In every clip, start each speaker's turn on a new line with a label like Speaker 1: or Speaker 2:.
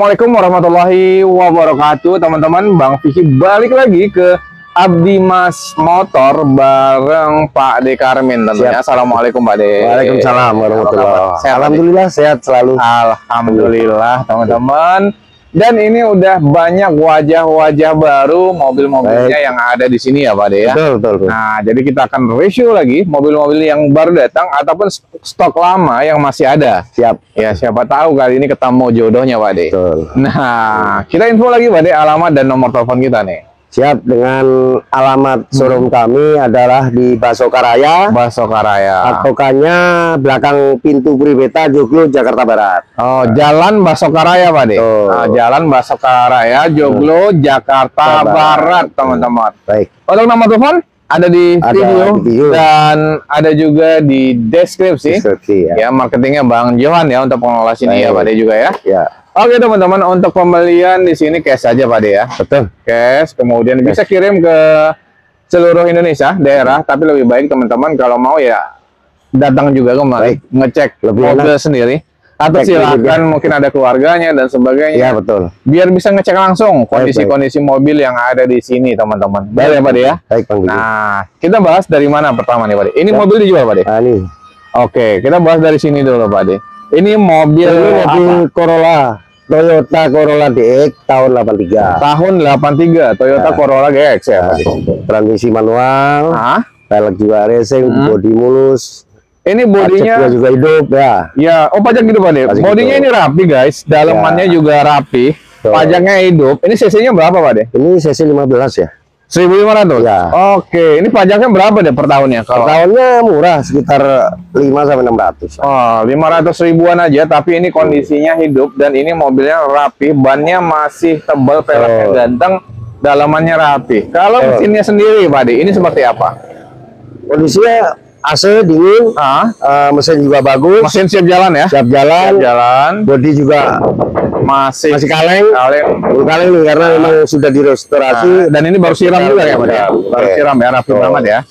Speaker 1: Assalamualaikum warahmatullahi wabarakatuh, teman-teman. Bang Vicky balik lagi ke Abdi Mas Motor bareng Pak De Karmin tentunya. Assalamualaikum Pak De.
Speaker 2: Waalaikumsalam warahmatullahi wabarakatuh. Alhamdulillah sehat selalu.
Speaker 1: Alhamdulillah teman-teman. Dan ini udah banyak wajah-wajah baru mobil-mobilnya yang ada di sini ya Pak De ya.
Speaker 2: Betul.
Speaker 1: Nah, jadi kita akan review lagi mobil-mobil yang baru datang ataupun stok lama yang masih ada.
Speaker 2: Siap.
Speaker 1: Ya, siapa tahu kali ini ketemu jodohnya Pak De.
Speaker 2: Betul.
Speaker 1: Nah, kita info lagi Pak De, alamat dan nomor telepon kita nih.
Speaker 2: Siap, dengan alamat showroom kami adalah di Basokaraya.
Speaker 1: Basokaraya.
Speaker 2: Patokannya belakang pintu Pribeta, Joglo, Jakarta Barat.
Speaker 1: Oh, Jalan Basokaraya Pak De.
Speaker 2: Oh.
Speaker 1: Jalan Basokaraya, Joglo, Jakarta Barat, teman-teman.
Speaker 2: Baik.
Speaker 1: Untuk nomor telepon ada di video dan ada juga di deskripsi. Ya, marketingnya Bang Johan ya untuk pengelola sini ya Pak De juga ya.
Speaker 2: Ya.
Speaker 1: Oke teman-teman, untuk pembelian di sini cash aja Pak De ya.
Speaker 2: Betul.
Speaker 1: Cash, kemudian bisa kirim ke seluruh Indonesia daerah, tapi lebih baik teman-teman kalau mau ya datang juga kemari ngecek lebih mobil sendiri. Atau silakan mungkin ada keluarganya dan sebagainya.
Speaker 2: Ya betul.
Speaker 1: Biar bisa ngecek langsung kondisi-kondisi mobil yang ada di sini teman-teman. Baik ya Pak De ya.
Speaker 2: Baik Bang.
Speaker 1: Nah, kita bahas dari mana pertama nih Pak De? Ini mobil dijual Pak De?
Speaker 2: Ini.
Speaker 1: Oke, kita bahas dari sini dulu Pak De. Ini mobil
Speaker 2: Corolla, Toyota Corolla DX tahun 83.
Speaker 1: Tahun 83, Toyota Corolla DX ya Pak De.
Speaker 2: Transmisi manual, pelek juga racing, bodi mulus.
Speaker 1: Ini bodinya
Speaker 2: juga hidup ya.
Speaker 1: Ya, oh pajak hidup Pak De. Bodinya ini rapi guys, dalamannya juga rapi. Pajaknya hidup. Ini cc-nya berapa Pak De?
Speaker 2: Ini cc 15 ya.
Speaker 1: 1.500
Speaker 2: ya.
Speaker 1: Oke, ini pajaknya berapa deh per tahunnya?
Speaker 2: Per tahunnya murah, sekitar 5-600.
Speaker 1: Oh, 500 ribuan aja, tapi ini kondisinya hidup dan ini mobilnya rapi, bannya masih tebal, peleknya ganteng, dalamannya rapi. Kalau mesinnya sendiri Pak De, ini seperti apa?
Speaker 2: Kondisinya AC dingin, mesin juga bagus.
Speaker 1: Mesin siap jalan ya?
Speaker 2: Siap jalan. Bodi juga masih kaleng nih karena memang sudah direstorasi
Speaker 1: dan ini baru siram juga ya Pak ya? Baru siram ya, rapi banget ya.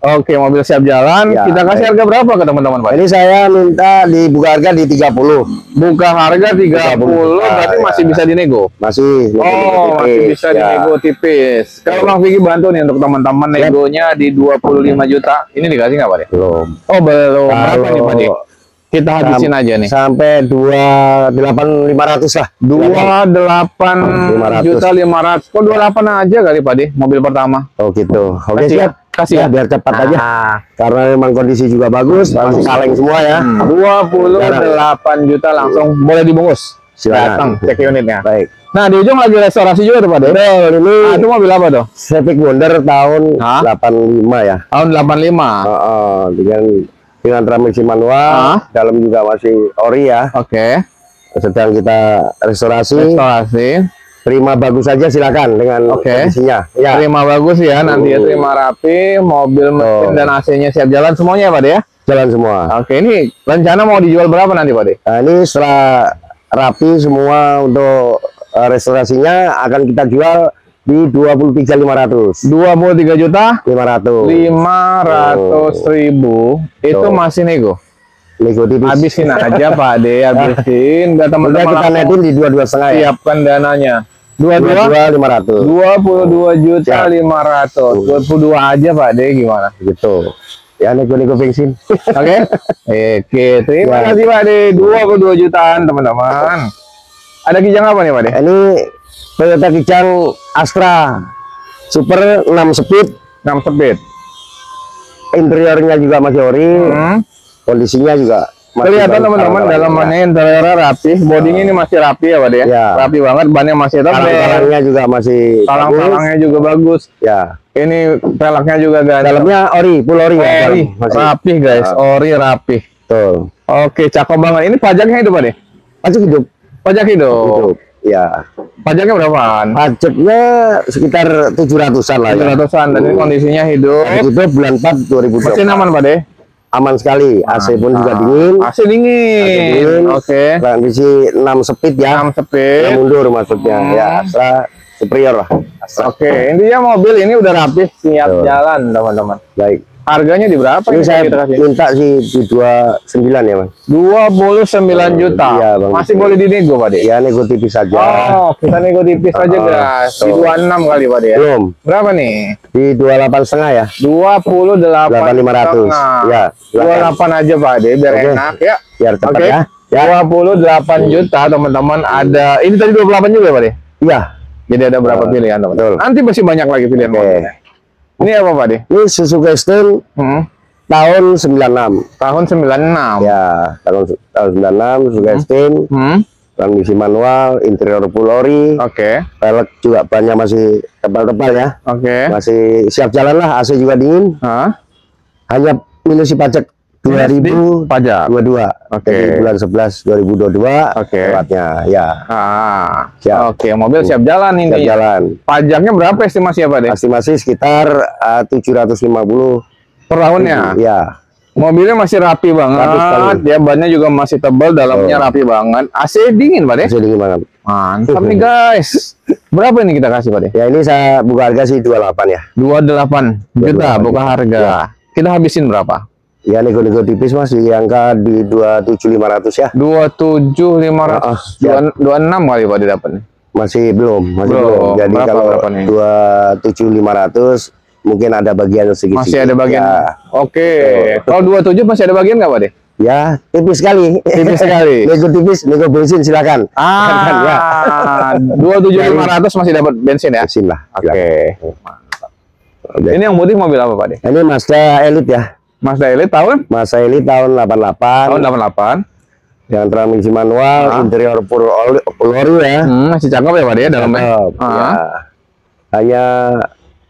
Speaker 1: Oke, mobil siap jalan. Kita kasih harga berapa ke teman-teman Pak?
Speaker 2: Ini saya minta dibuka harga di 30.
Speaker 1: Buka harga 30, berarti masih bisa dinego?
Speaker 2: Masih.
Speaker 1: Oh, masih bisa dinego tipis. Kalau Bang Vicky bantu nih untuk teman-teman negonya di 25 juta. Ini dikasih nggak Pak De?
Speaker 2: Belum.
Speaker 1: Oh, belum. Berapa nih Pak De? Kita habisin aja nih.
Speaker 2: Sampai 28.500 lah.
Speaker 1: 28 juta 500. Kok 28 aja kali Pak De, mobil pertama?
Speaker 2: Oh gitu. Oke siap.
Speaker 1: Kasih ya
Speaker 2: biar cepat aja. Karena memang kondisi juga bagus, masih kaleng semua ya.
Speaker 1: 28 juta langsung boleh dibungkus. Datang cek unitnya.
Speaker 2: Baik.
Speaker 1: Nah, di ujung lagi restorasi juga tuh Pak De.
Speaker 2: Ini
Speaker 1: itu mobil apa tuh?
Speaker 2: Civic Wonder tahun 85 ya.
Speaker 1: Tahun 85.
Speaker 2: Dengan transmisi manual, dalam juga masih ori ya.
Speaker 1: Oke.
Speaker 2: Sedang kita restorasi. Terima bagus saja silakan dengan kondisinya. Ya.
Speaker 1: Terima bagus ya, nanti ya terima rapi, mobil mesin dan AC-nya siap jalan semuanya ya Pak De ya? Jalan semua. Oke, ini rencana mau dijual berapa nanti Pak De?
Speaker 2: Nah, ini setelah rapi semua untuk restorasinya akan kita jual di 23.500.
Speaker 1: 23 juta
Speaker 2: 500
Speaker 1: ribu. Itu masih nego?
Speaker 2: Nego tipis.
Speaker 1: Habisin aja Pak De, habisin. Udah teman-teman
Speaker 2: kita netin di 22,5 ya.
Speaker 1: Siapkan dananya.
Speaker 2: 22.500.
Speaker 1: 22 juta 500. 22 aja Pak De, gimana?
Speaker 2: Gitu. Ya nego-nego bensin.
Speaker 1: Oke. Terima kasih Pak De. 22 jutaan teman-teman. Ada kijang apa nih Pak De?
Speaker 2: Ini Toyota Kijang Astra Super 6 speed.
Speaker 1: 6 speed.
Speaker 2: Interiornya juga masih ori. Kondisinya juga
Speaker 1: kelihatan teman-teman, dalamannya interiornya rapi, bodinya ini masih rapi ya Pak De ya? Rapi banget, bannya masih tebal,
Speaker 2: talang-talangnya juga masih
Speaker 1: talang-talangnya juga bagus ya. Ini peleknya juga ganteng,
Speaker 2: dalamnya ori, full ori ya,
Speaker 1: rapi guys, ori rapi.
Speaker 2: Tuh.
Speaker 1: Oke, cakep banget. Ini pajaknya hidup Pak De?
Speaker 2: Pajak hidup.
Speaker 1: Pajak hidup ya. Pajaknya berapaan? Pajaknya
Speaker 2: sekitar 700-an lah ya.
Speaker 1: 700-an, dan ini kondisinya hidup.
Speaker 2: Itu bulan 4 2020.
Speaker 1: Mesin aman Pak De?
Speaker 2: Aman sekali, AC pun juga dingin.
Speaker 1: AC dingin. Oke.
Speaker 2: Transmisi 6 speed ya.
Speaker 1: 6 speed.
Speaker 2: Mundur maksudnya. Ya, Astra superior lah.
Speaker 1: Oke, intinya mobil ini udah rapi, siap jalan teman-teman.
Speaker 2: Baik.
Speaker 1: Harganya di berapa
Speaker 2: Ini
Speaker 1: nih
Speaker 2: saya
Speaker 1: kita kasih?
Speaker 2: minta sih di 29 ya, Bang.
Speaker 1: 29 juta.
Speaker 2: Iya, Bang.
Speaker 1: Masih boleh dinego, Pak De?
Speaker 2: Ya, nego tipis saja.
Speaker 1: Oh, kita nego tipis aja, guys. Di 26 kali, Pak De ya.
Speaker 2: Belum.
Speaker 1: Berapa nih?
Speaker 2: Di 28 setengah ya.
Speaker 1: 28
Speaker 2: 8.500. Ya, silakan.
Speaker 1: 28 aja, Pak De, biar
Speaker 2: Oke.
Speaker 1: enak ya.
Speaker 2: Biar cepat
Speaker 1: Oke.
Speaker 2: ya. Ya.
Speaker 1: 28 juta, teman-teman. Ada ini tadi 28 juga, Pak De.
Speaker 2: Iya.
Speaker 1: Jadi ada berapa pilihan, teman-teman?
Speaker 2: Betul.
Speaker 1: Nanti masih banyak lagi pilihan.
Speaker 2: Oke.
Speaker 1: mobilnya. Ini apa, Pak De?
Speaker 2: Ini Suzuki Extreme tahun 96.
Speaker 1: Tahun 96.
Speaker 2: Ya, tahun 96 Suzuki Extreme. Transmisi manual, interior full ori.
Speaker 1: Oke.
Speaker 2: Pelek juga banyak masih tebal-tebal ya.
Speaker 1: Oke.
Speaker 2: Masih siap jalan lah, AC juga dingin.
Speaker 1: Hah?
Speaker 2: Hanya minus pajak 2022.
Speaker 1: Pajak. Oke.
Speaker 2: Jadi bulan 11 2022
Speaker 1: Oke.
Speaker 2: lewatnya ya. Siap.
Speaker 1: Oke, mobil siap jalan ini.
Speaker 2: Siap jalan.
Speaker 1: Pajaknya berapa estimasi ya, Pak De?
Speaker 2: Estimasi sekitar 750
Speaker 1: Per tahunnya.
Speaker 2: ya.
Speaker 1: Mobilnya masih rapi banget.
Speaker 2: Rapi sekali.
Speaker 1: Dia bannya juga masih tebal, dalamnya rapi banget. AC dingin, Pak De?
Speaker 2: Masih dingin banget.
Speaker 1: Mantap nih, guys. Berapa ini kita kasih, Pak De?
Speaker 2: Ya, ini saya buka harga sih 28 ya.
Speaker 1: 28 juta buka harga. Kita habisin berapa?
Speaker 2: Ya, nego-nego tipis Mas di angka di 27.500 ya.
Speaker 1: 27.500.
Speaker 2: siap.
Speaker 1: 26 kali, Pak De dapat nih.
Speaker 2: Masih belum.
Speaker 1: Belum.
Speaker 2: Jadi
Speaker 1: Berapa
Speaker 2: kalau
Speaker 1: nih?
Speaker 2: 27.500 mungkin ada bagian sedikit.
Speaker 1: Masih ada bagian.
Speaker 2: Ya,
Speaker 1: Oke. Kalau 27 masih ada bagian nggak, Pak De?
Speaker 2: ya tipis sekali.
Speaker 1: Tipis sekali.
Speaker 2: Nego tipis, nego bensin silakan.
Speaker 1: Ah, 27.500 masih dapat bensin ya?
Speaker 2: Bensin lah.
Speaker 1: Oke.
Speaker 2: Oke.
Speaker 1: Ini yang putih mobil apa, Pak De?
Speaker 2: Ini Mazda Elite ya.
Speaker 1: Mazda Elite tahun?
Speaker 2: Mazda Elite tahun 88.
Speaker 1: Tahun 88.
Speaker 2: Yang transmisi manual, interior full ori ya.
Speaker 1: Masih cakep ya, Pak De, dalamnya?
Speaker 2: Cakep, ya.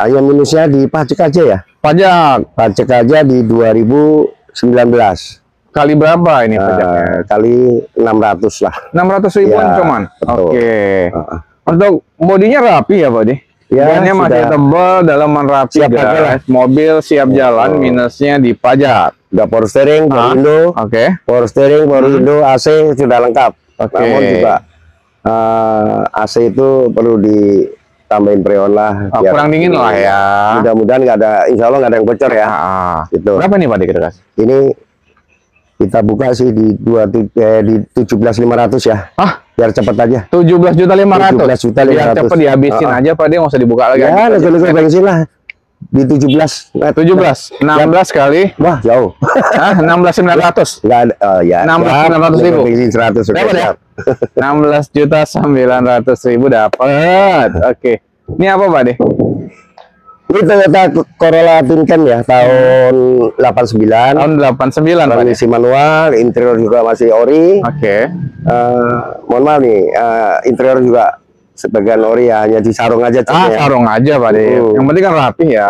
Speaker 2: Hanya minusnya di pajak aja ya.
Speaker 1: Pajak.
Speaker 2: Pajak aja di 2019.
Speaker 1: Kali berapa ini pajaknya?
Speaker 2: Kali 600 lah.
Speaker 1: 600 ribuan
Speaker 2: Ya,
Speaker 1: cuman?
Speaker 2: betul.
Speaker 1: Oke. Untuk bodinya rapi ya, Pak De?
Speaker 2: Ya,
Speaker 1: Bannya masih
Speaker 2: sudah.
Speaker 1: tebal, dalaman rapi,
Speaker 2: Siap pakai lah.
Speaker 1: guys. Mobil siap jalan, minusnya di pajak.
Speaker 2: Udah power steering, power window,
Speaker 1: Oke.
Speaker 2: power steering, power window, AC sudah lengkap.
Speaker 1: Oke.
Speaker 2: Namun juga AC itu perlu ditambahin freon lah. biar
Speaker 1: Kurang dingin lah ya.
Speaker 2: Mudah-mudahan nggak ada, insya Allah nggak ada yang bocor ya. Gitu.
Speaker 1: Berapa nih, Pak De, kita kasih?
Speaker 2: Ini kita buka sih di 17.500 ya. Biar cepet aja.
Speaker 1: 17.500.
Speaker 2: 17.500.
Speaker 1: Biar cepet dihabisin aja, Pak De, nggak usah dibuka lagi.
Speaker 2: Ya, nego-nego bensin lah. Di 17.
Speaker 1: 17. 16 kali.
Speaker 2: Wah, jauh.
Speaker 1: 16.900.
Speaker 2: Nggak ada. Oh, ya.
Speaker 1: 16.900 ribu.
Speaker 2: Bensin 100.
Speaker 1: Dapat ya?
Speaker 2: siap.
Speaker 1: 16.900.000 dapat. Oke. Ini apa, Pak De?
Speaker 2: Ini Toyota Corolla Twincan ya, tahun 89.
Speaker 1: Tahun 89, Pak De.
Speaker 2: Transmisi manual, interior juga masih ori.
Speaker 1: Oke.
Speaker 2: Mohon maaf nih, interior juga sebagian ori ya, hanya di sarung aja. catnya ya.
Speaker 1: Sarung aja, Pak De. Yang penting kan rapi ya.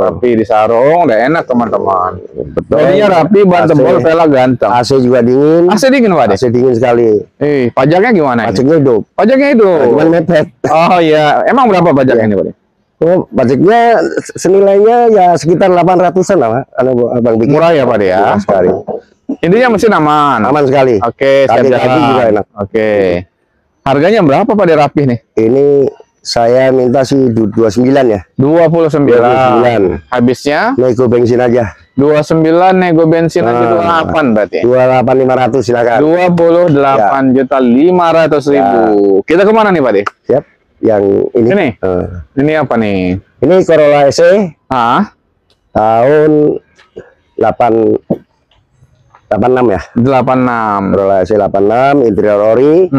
Speaker 1: Rapi di sarung, udah enak, teman-teman.
Speaker 2: Betul.
Speaker 1: Bodinya rapi, ban
Speaker 2: AC.
Speaker 1: tebal, velg ganteng.
Speaker 2: AC juga dingin.
Speaker 1: AC dingin, Pak De?
Speaker 2: AC dingin sekali.
Speaker 1: Pajaknya gimana ini?
Speaker 2: Pajaknya hidup.
Speaker 1: Pajaknya itu.
Speaker 2: Cuman mepet.
Speaker 1: Oh iya, emang berapa pajaknya ini, Pak De?
Speaker 2: Oh, pajaknya senilainya ya sekitar 800-an lah, Abang bikin.
Speaker 1: Murah ya, Pak De ya?
Speaker 2: Murah sekali.
Speaker 1: Intinya mesin aman.
Speaker 2: Aman sekali.
Speaker 1: Oke, siap
Speaker 2: Kaki-kaki
Speaker 1: jalan.
Speaker 2: juga enak.
Speaker 1: Oke. Harganya berapa, Pak De, rapih nih?
Speaker 2: Ini saya minta sih 29 ya.
Speaker 1: 29.
Speaker 2: 29.
Speaker 1: Habisnya
Speaker 2: Nego bensin aja.
Speaker 1: 29 nego bensin aja 28 berarti.
Speaker 2: 28.500 silakan.
Speaker 1: 28.500.000. Kita kemana nih, Pak De?
Speaker 2: Siap. Yang ini.
Speaker 1: Ini? Ini apa nih?
Speaker 2: Ini Corolla SE tahun 86 ya.
Speaker 1: 86.
Speaker 2: Corolla SE 86, interior ori.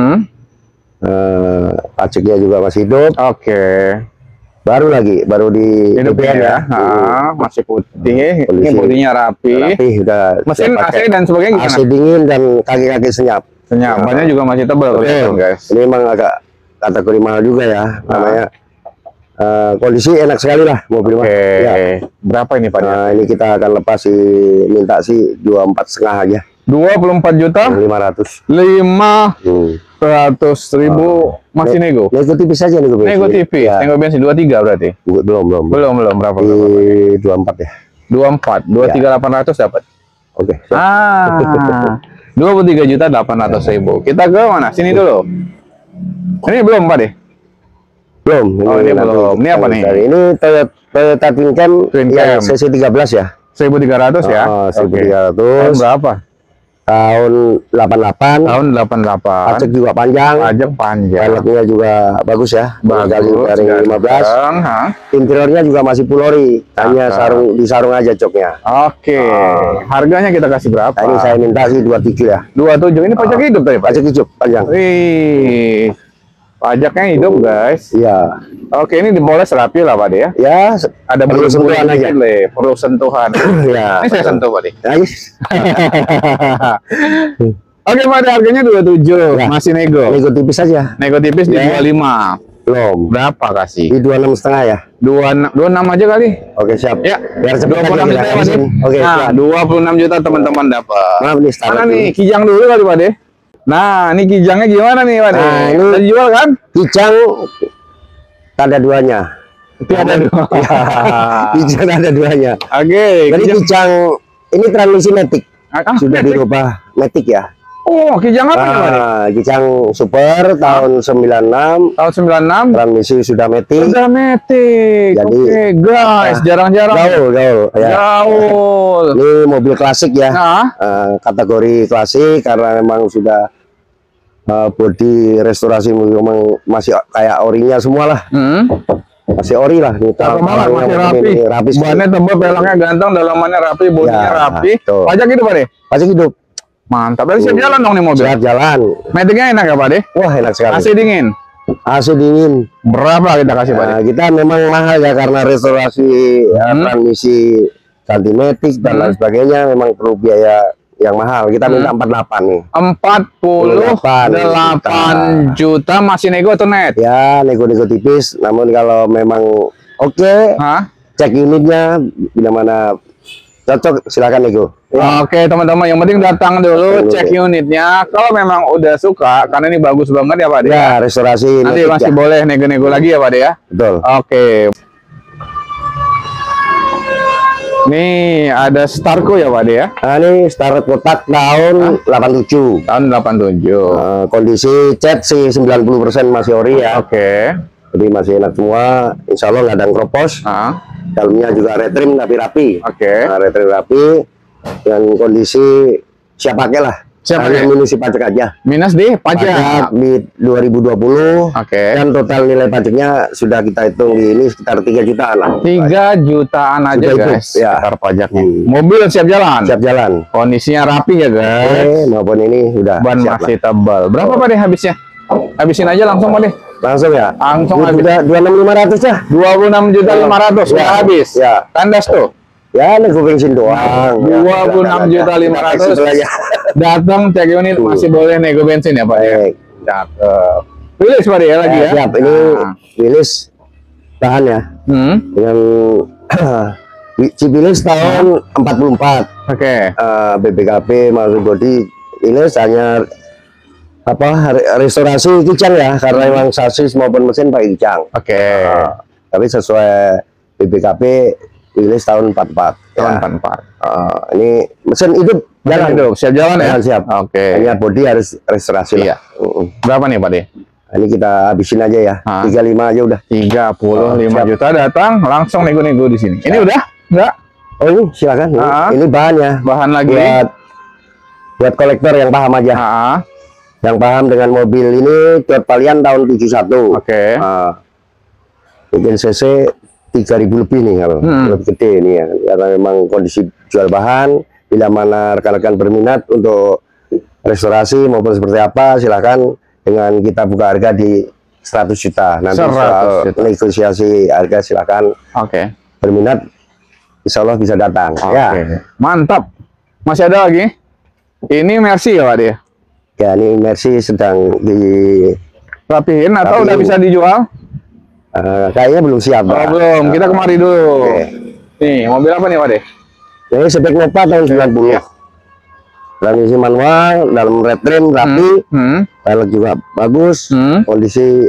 Speaker 2: Pajaknya juga masih hidup.
Speaker 1: Oke.
Speaker 2: Baru di
Speaker 1: Hidupnya
Speaker 2: BBM
Speaker 1: ya. Masih putih. Ini
Speaker 2: Kondisi
Speaker 1: bodinya rapi.
Speaker 2: udah
Speaker 1: Mesin
Speaker 2: siap
Speaker 1: AC
Speaker 2: pakai.
Speaker 1: dan sebagainya gimana?
Speaker 2: AC dingin dan kaki-kaki senyap.
Speaker 1: Senyap. Bannya juga masih tebal, kelihatan, guys.
Speaker 2: Ini memang agak kategori mahal juga ya, namanya. Kondisi enak sekali lah mobil mah. Ya.
Speaker 1: Berapa ini, Pak?
Speaker 2: Nah, ini kita akan lepas minta sih 24,5 aja.
Speaker 1: 24 juta
Speaker 2: 500.
Speaker 1: 500.000 masih nego.
Speaker 2: Nego tipis aja nego bensin.
Speaker 1: Nego tipis,
Speaker 2: Ya.
Speaker 1: nego bensin 23 berarti.
Speaker 2: Belum.
Speaker 1: Belum berapa?
Speaker 2: Di 24 ya.
Speaker 1: 24, 23.800 dapat.
Speaker 2: Oke.
Speaker 1: 23.800.000. Kita ke mana? Sini dulu. Ini belum, Pak De?
Speaker 2: Belum.
Speaker 1: Oh, ini
Speaker 2: nanti
Speaker 1: belum. Ini apa nih?
Speaker 2: Ini Toyota Twincan
Speaker 1: Twin
Speaker 2: yang
Speaker 1: Cam.
Speaker 2: CC 13 ya.
Speaker 1: 1.300 ya?
Speaker 2: Oh,
Speaker 1: Oke.
Speaker 2: 1.300.
Speaker 1: Tahun berapa?
Speaker 2: Tahun 88.
Speaker 1: Tahun 88.
Speaker 2: Pajak juga panjang.
Speaker 1: Pajak panjang.
Speaker 2: Velgnya juga bagus ya. Kali dari 15.
Speaker 1: Ha?
Speaker 2: Interiornya juga masih pulori. Hanya disarung aja joknya.
Speaker 1: Oke. Harganya kita kasih berapa?
Speaker 2: Nah, ini saya minta sih 27 ya.
Speaker 1: 27. Ini pajak hidup tadi, Pak?
Speaker 2: Pajak hidup panjang.
Speaker 1: Wih. Pajaknya hidup, guys.
Speaker 2: Iya.
Speaker 1: Oke, ini dipoles rapi lah, Pak De ya.
Speaker 2: Ya,
Speaker 1: Ada
Speaker 2: perlu sentuhan aja.
Speaker 1: Perlu sentuhan.
Speaker 2: Ya.
Speaker 1: Ini saya sentuh, Pak De.
Speaker 2: Nice.
Speaker 1: Oke, Pak De, harganya 27.
Speaker 2: Ya.
Speaker 1: Masih nego.
Speaker 2: Nego tipis aja.
Speaker 1: Nego tipis di
Speaker 2: Ya.
Speaker 1: 25.
Speaker 2: Belum.
Speaker 1: Berapa kasih?
Speaker 2: Di 26,5 ya.
Speaker 1: 26 aja kali.
Speaker 2: Oke, siap.
Speaker 1: Ya,
Speaker 2: Biar cepat
Speaker 1: 26
Speaker 2: aja
Speaker 1: juta
Speaker 2: kita
Speaker 1: ya, Pak De.
Speaker 2: habisin. Oke,
Speaker 1: Nah,
Speaker 2: siap.
Speaker 1: 26 juta teman-teman dapat.
Speaker 2: Maaf nih, start
Speaker 1: Mana
Speaker 2: dulu.
Speaker 1: nih? Kijang dulu kali, Pak De. Nah, ini kijangnya gimana nih, Pak De?
Speaker 2: Nah, ini-
Speaker 1: Udah dijual kan?
Speaker 2: Kijang ada duanya.
Speaker 1: Itu ada dua.
Speaker 2: Kijang ada duanya.
Speaker 1: Oke,
Speaker 2: Jadi
Speaker 1: kijang.
Speaker 2: kijang ini transmisi matic. Sudah
Speaker 1: Matic.
Speaker 2: dirubah matic ya.
Speaker 1: Oh, kijang apa nih, Pak De?
Speaker 2: Kijang super tahun 96,
Speaker 1: Tahun 96.
Speaker 2: transmisi sudah matic.
Speaker 1: Udah metik.
Speaker 2: Jadi-
Speaker 1: Oke, guys, jarang-jarang.
Speaker 2: Gaul ya.
Speaker 1: Gaul.
Speaker 2: Ini mobil klasik ya.
Speaker 1: Nah,
Speaker 2: Kategori klasik karena memang sudah body restorasi memang masih kayak orinya semua lah. Masih ori lah. Ini
Speaker 1: malah masih rapi.
Speaker 2: rapi sekali.
Speaker 1: Bannya tebal, pelangnya ganteng, dalamannya rapi, bodinya
Speaker 2: Ya,
Speaker 1: rapi.
Speaker 2: betul.
Speaker 1: Pajak gitu, Pak De?
Speaker 2: Pajak hidup.
Speaker 1: Mantap. Berarti siap jalan dong nih mobil.
Speaker 2: Siap jalan.
Speaker 1: Metiknya enak ya, Pak De?
Speaker 2: Wah, enak sekali.
Speaker 1: AC dingin.
Speaker 2: AC dingin.
Speaker 1: Berapa kita kasih, Pak De?
Speaker 2: Nah, kita memang mahal ya karena restorasi transmisi ganti matic dan lain sebagainya memang perlu biaya yang mahal. Kita minta 48 nih.
Speaker 1: 48 juta masih nego atau net?
Speaker 2: Ya, nego-nego tipis. Namun kalau memang oke,
Speaker 1: Hah?
Speaker 2: cek unitnya bila mana cocok silakan nego.
Speaker 1: Oke, teman-teman, yang penting datang dulu, cek unitnya. Kalau memang udah suka, karena ini bagus banget ya, Pak De.
Speaker 2: Ya, restorasi
Speaker 1: Nanti
Speaker 2: matic
Speaker 1: masih
Speaker 2: ya.
Speaker 1: boleh nego-nego lagi ya, Pak De ya.
Speaker 2: Betul.
Speaker 1: Oke. Nih ada Starco ya, Pak De ya.
Speaker 2: Nah, ini start kotak tahun 87.
Speaker 1: Tahun 87.
Speaker 2: Kondisi cat sih 90% masih ori ya.
Speaker 1: Oke.
Speaker 2: Jadi masih enak semua. Insya Allah nggak ada yang kropos.
Speaker 1: Ah,
Speaker 2: Dalamnya juga retrim tapi rapi.
Speaker 1: Oke.
Speaker 2: Nah, retrim rapi. Dengan kondisi siap pakai lah.
Speaker 1: Siap
Speaker 2: Hanya
Speaker 1: pakai.
Speaker 2: minus pajak aja.
Speaker 1: Minus di pajak.
Speaker 2: Pajak di 2020.
Speaker 1: Oke.
Speaker 2: Dan total nilai pajaknya sudah kita hitung di ini sekitar 3 jutaan lah.
Speaker 1: 3 jutaan aja,
Speaker 2: Sudah itu,
Speaker 1: guys.
Speaker 2: ya.
Speaker 1: Sekitar pajaknya.
Speaker 2: Hmm.
Speaker 1: Mobil siap jalan.
Speaker 2: Siap jalan.
Speaker 1: Kondisinya rapi ya, guys.
Speaker 2: Maupun ini udah
Speaker 1: Ban
Speaker 2: siap
Speaker 1: masih
Speaker 2: lah.
Speaker 1: tebal. Berapa, Pak De, habisnya? Habisin aja langsung, Pak De.
Speaker 2: Langsung ya.
Speaker 1: Langsung habis.
Speaker 2: 26.500 ya.
Speaker 1: 26.500.000 udah habis.
Speaker 2: Ya.
Speaker 1: Kandas tuh.
Speaker 2: Ya, nego bensin doang.
Speaker 1: 26.500.000. Datang cek unit masih boleh nego bensin ya, Pak ya.
Speaker 2: Baik.
Speaker 1: Cakep. Rilis, Pak De ya, lagi ya.
Speaker 2: Siap. Ini
Speaker 1: Nah.
Speaker 2: rilis bahan ya. Dengan chip rilis tahun 44.
Speaker 1: Oke.
Speaker 2: BPKB masuk body rilis hanya restorasi kijang ya karena memang sasis maupun mesin pakai kijang.
Speaker 1: Oke.
Speaker 2: Tapi sesuai BPKB rilis tahun 44.
Speaker 1: Tahun
Speaker 2: Ya.
Speaker 1: 44.
Speaker 2: Ini mesin hidup jalan.
Speaker 1: Hidup, siap jalan ya.
Speaker 2: Jalan, siap.
Speaker 1: Oke.
Speaker 2: Hanya body harus restorasi
Speaker 1: Iya.
Speaker 2: lah.
Speaker 1: Berapa nih, Pak De?
Speaker 2: Nah, ini kita habisin aja ya. 35 aja udah.
Speaker 1: 35
Speaker 2: siap.
Speaker 1: juta datang langsung nego-nego di sini. Ini udah? Enggak?
Speaker 2: Oh, ini silakan. Ini bahannya.
Speaker 1: Bahan lagi.
Speaker 2: Buat kolektor yang paham aja. Yang paham dengan mobil ini Fiat Valiant tahun 71.
Speaker 1: Oke.
Speaker 2: Mungkin CC 3000 lebih nih kalau lebih gede ini ya. Karena memang kondisi jual bahan bila mana rekan-rekan berminat untuk restorasi maupun seperti apa silahkan dengan kita buka harga di 100 juta. Nanti
Speaker 1: 100
Speaker 2: soal
Speaker 1: juta.
Speaker 2: negosiasi harga silahkan
Speaker 1: Oke.
Speaker 2: berminat insya Allah bisa datang.
Speaker 1: Oke.
Speaker 2: Ya.
Speaker 1: Mantap. Masih ada lagi? Ini Mercy ya, Pak De?
Speaker 2: Ya, ini Mercy sedang di
Speaker 1: Rapihin atau
Speaker 2: Rapihin.
Speaker 1: udah bisa dijual?
Speaker 2: kayaknya belum siap.
Speaker 1: Oh,
Speaker 2: Pak.
Speaker 1: belum. Kita kemari dulu.
Speaker 2: Oke.
Speaker 1: Nih, mobil apa nih, Pak De?
Speaker 2: Ini Spek Nova tahun 90.
Speaker 1: Iya.
Speaker 2: Transmisi manual, dalam red trim rapi, velg juga bagus, kondisi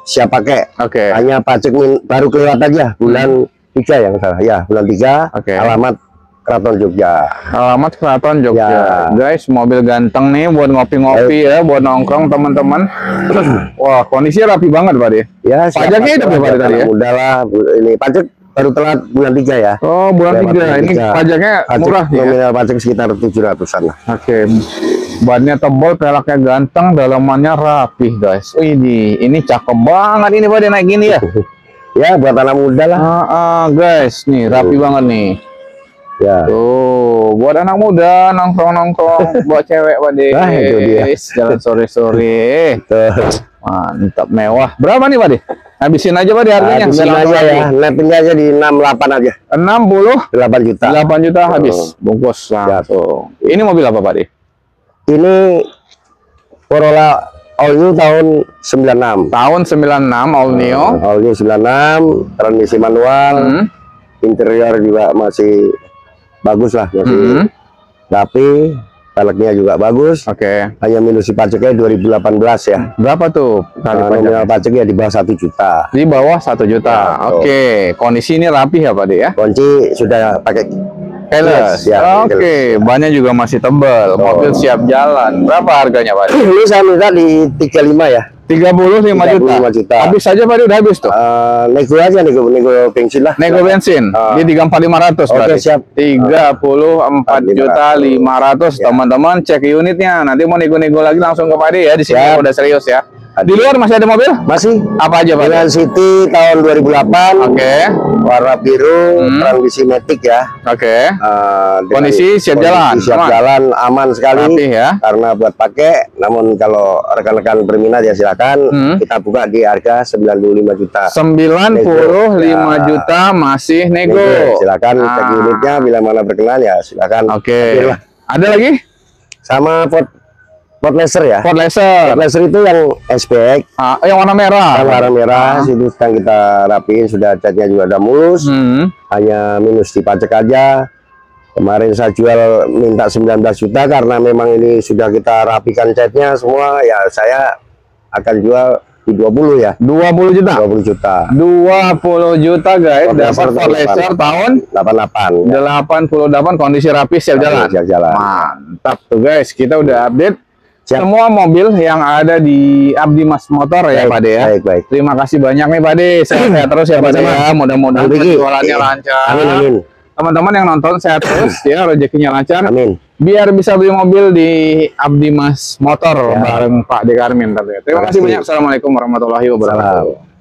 Speaker 2: siap pakai.
Speaker 1: Oke.
Speaker 2: Hanya pajak baru kelewat aja bulan 3 yang salah. Ya, bulan 3.
Speaker 1: Oke.
Speaker 2: Alamat Keraton Jogja.
Speaker 1: Alamat Keraton Jogja.
Speaker 2: Ya.
Speaker 1: Guys, mobil ganteng nih buat ngopi-ngopi ya, buat nongkrong teman-teman. Wah, kondisinya rapi banget, Pak De.
Speaker 2: Ya, siap
Speaker 1: Pajaknya
Speaker 2: pakai
Speaker 1: hidup ya, Pak,
Speaker 2: aja,
Speaker 1: tadi ya?
Speaker 2: Mudah lah, ini pajak baru telat bulan 3 ya.
Speaker 1: Oh, bulan
Speaker 2: Lewat
Speaker 1: 3.
Speaker 2: bulan
Speaker 1: Ini
Speaker 2: 3.
Speaker 1: pajaknya murah nih ya?
Speaker 2: Nominal pajak sekitar 700-an lah.
Speaker 1: Oke. Bannya tebal, pelaknya ganteng, dalamannya rapih, guys. Wih, ini cakep banget ini Pak, naik gini ya.
Speaker 2: Ya, buat anak muda lah.
Speaker 1: Guys, nih rapi banget nih.
Speaker 2: Ya.
Speaker 1: Tuh, buat anak muda nongkrong-nongkrong, buat cewek Pak De.
Speaker 2: Nah, itu dia.
Speaker 1: Jalan sore-sore.
Speaker 2: Tuh.
Speaker 1: Mantap, mewah. Berapa nih Pak De? Habisin aja Pak De harganya.
Speaker 2: Habisin
Speaker 1: Biar
Speaker 2: aja
Speaker 1: langsung
Speaker 2: ya.
Speaker 1: lagi.
Speaker 2: Nettingnya aja di 68 aja.
Speaker 1: 68
Speaker 2: juta.
Speaker 1: juta habis. Bungkus langsung. Ini mobil apa Pak De?
Speaker 2: Ini Corolla All New tahun 96.
Speaker 1: Tahun 96 All New.
Speaker 2: All New 96, transmisi manual. Interior juga masih bagus lah, masih rapi. Peleknya juga bagus.
Speaker 1: Oke.
Speaker 2: Hanya minus pajaknya 2018 ya.
Speaker 1: Berapa tuh kali
Speaker 2: Nominal pajaknya di bawah 1 juta.
Speaker 1: Di bawah 1 juta.
Speaker 2: Ya,
Speaker 1: Oke. Kondisi ini rapih ya Pak De ya?
Speaker 2: Kunci sudah pakai
Speaker 1: Keles.
Speaker 2: ya,
Speaker 1: Oke. Bannya juga masih tebal. Mobil siap jalan. Berapa harganya Pak De?
Speaker 2: Ini saya minta di 35 ya.
Speaker 1: 35 juta.
Speaker 2: 35 juta.
Speaker 1: Habis saja Pak De, udah habis tuh.
Speaker 2: Nego aja, nego bensin lah.
Speaker 1: Nego bensin di 34.500 berarti.
Speaker 2: siap.
Speaker 1: 34.500
Speaker 2: Ya.
Speaker 1: teman-teman, cek unitnya. Nanti mau nego-nego lagi langsung ke Pak De ya, di sini
Speaker 2: Siap.
Speaker 1: udah serius ya. Di luar masih ada mobil?
Speaker 2: Masih
Speaker 1: Apa aja Pak De?
Speaker 2: Milan City tahun 2008.
Speaker 1: Oke.
Speaker 2: Warna biru, transmisi matic ya.
Speaker 1: Oke.
Speaker 2: Dengan
Speaker 1: Kondisi siap jalan,
Speaker 2: siap
Speaker 1: aman.
Speaker 2: jalan, aman sekali.
Speaker 1: Rapih ya.
Speaker 2: Karena buat pakai. Namun kalau rekan-rekan berminat ya silakan. Kita buka di harga 95 juta.
Speaker 1: 95
Speaker 2: Ya.
Speaker 1: juta masih nego.
Speaker 2: Silakan cek unitnya, bila mana berkenan ya silakan.
Speaker 1: Oke.
Speaker 2: Ambil lah.
Speaker 1: Ada lagi?
Speaker 2: Sama Ford Laser ya.
Speaker 1: Ford Laser.
Speaker 2: Ford Laser itu yang SPX,
Speaker 1: Yang warna merah.
Speaker 2: yang warna merah. Situ sedang kita rapiin, sudah catnya juga udah mulus. Hanya minus di pajak aja. Kemarin saya jual minta 19 juta karena memang ini sudah kita rapikan catnya semua. Ya saya akan jual di 20 ya.
Speaker 1: 20 juta.
Speaker 2: 20 juta.
Speaker 1: 20 juta guys,
Speaker 2: Ford
Speaker 1: dapat
Speaker 2: Laser
Speaker 1: Ford Laser tahun
Speaker 2: 88.
Speaker 1: 88, kondisi rapi siap jalan.
Speaker 2: Siap jalan.
Speaker 1: Mantap tuh guys, kita udah update
Speaker 2: Siap.
Speaker 1: semua mobil yang ada di Abdi Mas Motor ya
Speaker 2: Baik,
Speaker 1: Pak De ya.
Speaker 2: baik.
Speaker 1: Terima kasih banyak nih Pak De. Sehat terus ya Pak De ya. Mudah-mudahan
Speaker 2: Amin.
Speaker 1: penjualannya lancar.
Speaker 2: Amin.
Speaker 1: Teman-teman yang nonton sehat terus ya, rezekinya lancar.
Speaker 2: Amin.
Speaker 1: Biar bisa beli mobil di Abdi Mas Motor bareng Pak De Karmin. Terima kasih banyak. Assalamualaikum warahmatullahi wabarakatuh.
Speaker 2: Salam.